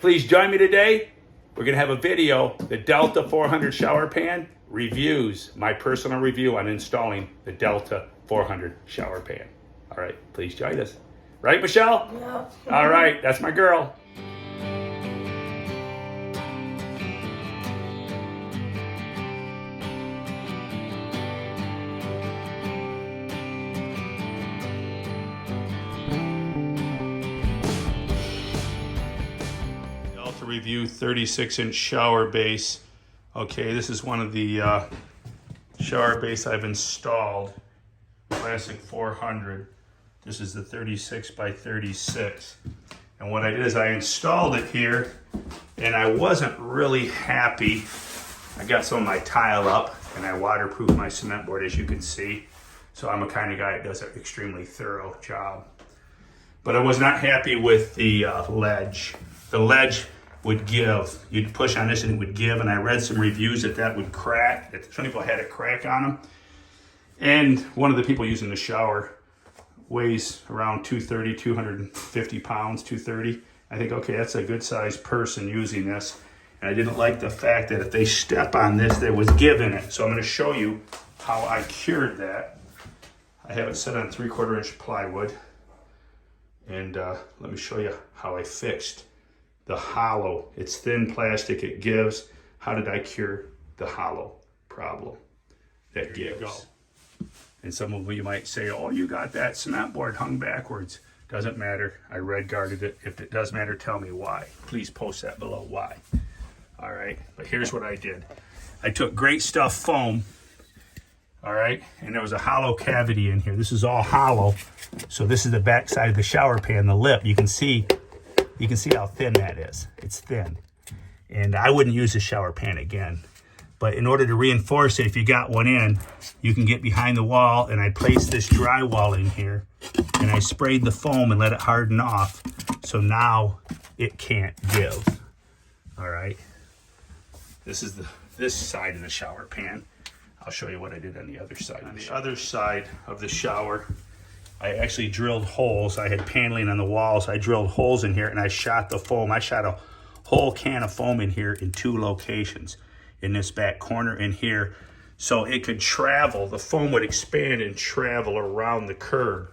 Please join me today. We're going to have a video, the Delta 400 shower pan reviews, my personal review on installing the Delta 400 shower pan. All right, please join us. Right, Michelle? Yeah. All right, that's my girl. Delta Review 36-inch shower base. Okay, this is one of the shower base I've installed. Classic 400. This is the 36 by 36. And what I did is I installed it here, and I wasn't really happy. I got some of my tile up, and I waterproofed my cement board, as you can see. So I'm a kind of guy that does an extremely thorough job. But I was not happy with the ledge. The ledge would give. You'd push on this and it would give, and I read some reviews that would crack, that some people had a crack on them. And one of the people using the shower weighs around 230, 250 pounds, 230. I think, okay, that's a good sized person using this. And I didn't like the fact that if they step on this, there was give in it. So I'm gonna show you how I cured that. I have it set on 3/4 inch plywood. And let me show you how I fixed the hollow. It's thin plastic, it gives. How did I cure the hollow problem that gives? And some of you might say, oh, you got that cement board hung backwards. Doesn't matter. I red guarded it. If it does matter, tell me why. Please post that below why. All right, but here's what I did. I took Great Stuff foam, all right, and there was a hollow cavity in here. This is all hollow. So this is the back side of the shower pan, the lip. You can see how thin that is. It's thin. And I wouldn't use the shower pan again. But in order to reinforce it, if you got one in, you can get behind the wall, and I placed this drywall in here, and I sprayed the foam and let it harden off, so now it can't give. All right. This is this side of the shower pan. I'll show you what I did on the other side. On the other side of the shower, I actually drilled holes. I had paneling on the walls. I drilled holes in here, and I shot the foam. I shot a whole can of foam in here in 2 locations. In this back corner in here, so it could travel. The foam would expand and travel around the curb.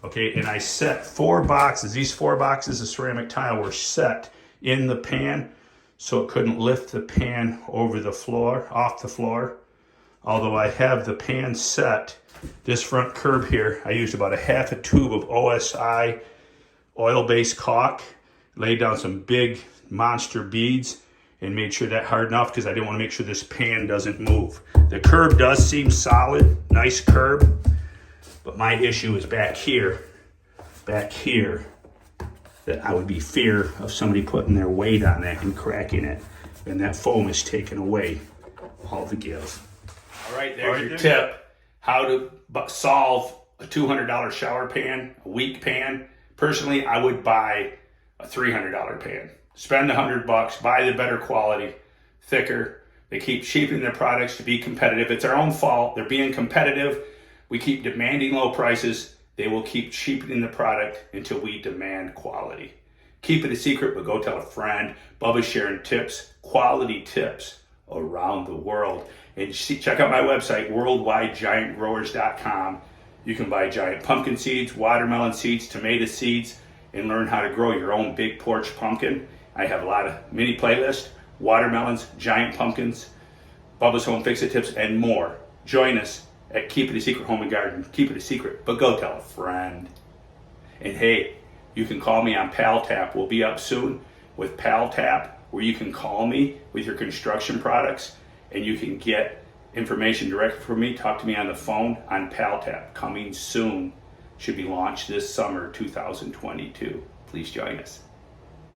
Okay, and I set 4 boxes. These 4 boxes of ceramic tile were set in the pan, so it couldn't lift the pan over the floor, off the floor. Although I have the pan set, this front curb here, I used about a half a tube of OSI oil-based caulk, laid down some big monster beads, and made sure that hardened off because I didn't want to make sure this pan doesn't move. The curb does seem solid, nice curb, but my issue is back here, that I would be fear of somebody putting their weight on that and cracking it, and that foam is taking away all the give. All right, there's your tip, how to solve a $200 shower pan, a weak pan. Personally, I would buy a $300 pan. Spend $100, buy the better quality, thicker. They keep cheapening their products to be competitive. It's our own fault. They're being competitive. We keep demanding low prices. They will keep cheapening the product until we demand quality. Keep it a secret, but go tell a friend. Bubba's sharing tips, quality tips around the world. And check out my website, worldwidegiantgrowers.com. You can buy giant pumpkin seeds, watermelon seeds, tomato seeds, and learn how to grow your own big porch pumpkin. I have a lot of mini playlists, watermelons, giant pumpkins, Bubba's Home Fix-It tips, and more. Join us at Keep It a Secret Home and Garden. Keep it a secret, but go tell a friend. And hey, you can call me on PalTap. We'll be up soon with PalTap, where you can call me with your construction products, and you can get information directly from me. Talk to me on the phone on PalTap. Coming soon. Should be launched this summer 2022. Please join us.